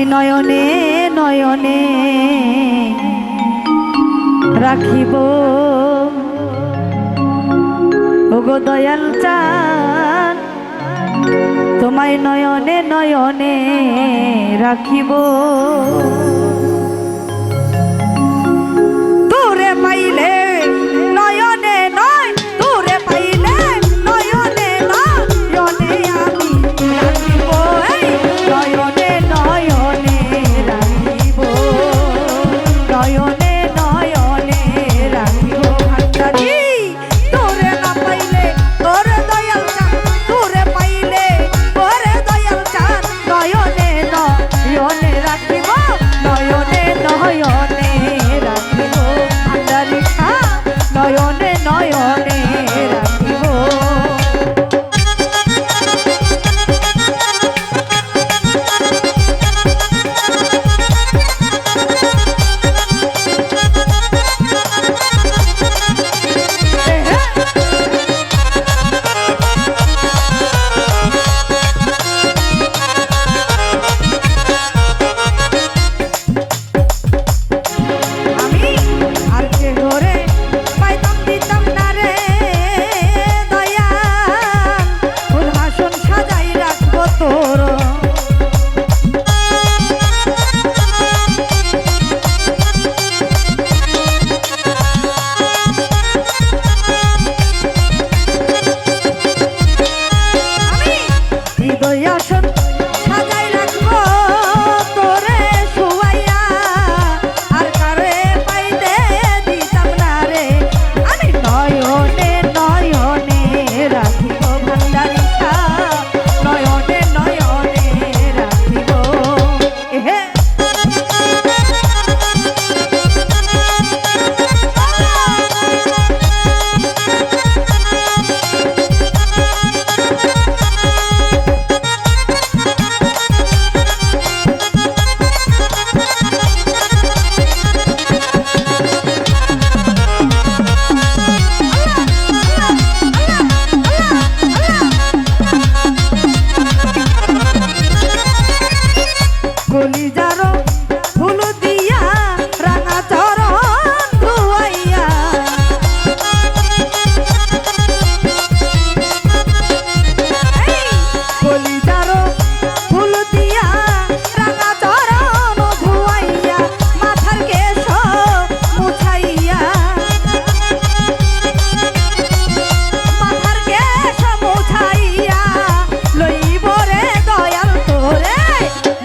তোমায় নয়নে নয়নে রাখিব ওগো দয়াল চাঁদ তোমায় নয়নে নয়নে রাখিব তোরে পাইলে নয়নে নয় তোরে পাইলে নয়নে নয়নে আমি রাখিব নয়নে নয়নে রাখিব নয়নে নয়নে রাখিব ভান্ডারি তোরে না পাইলে তোরে দয়াল চাঁদ তোরে পাইলে তোরে দয়াল চাঁদ নয়নে নয়নে রাখিব নয়নে নয়নে রাখিব ভান্ডারি নয়নে নয়নে রাখিব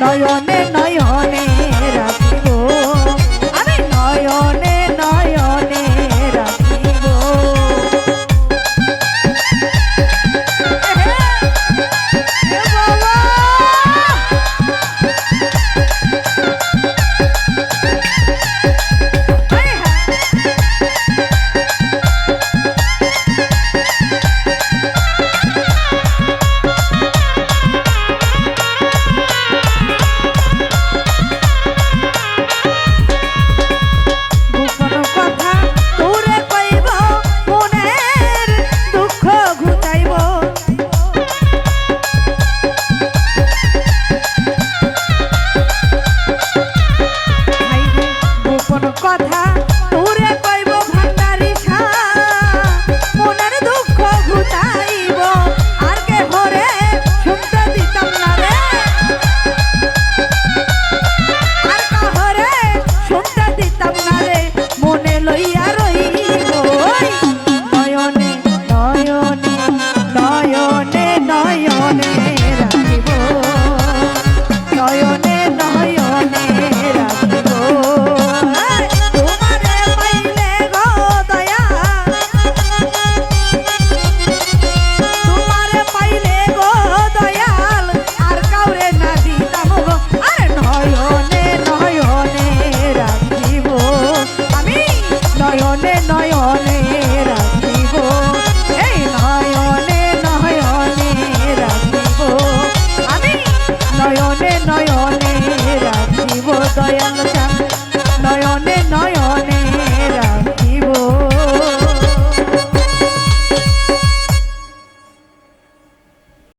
নয়নে নয়নে রাখিব আমি নয়নে নয়নে রাখিব কথা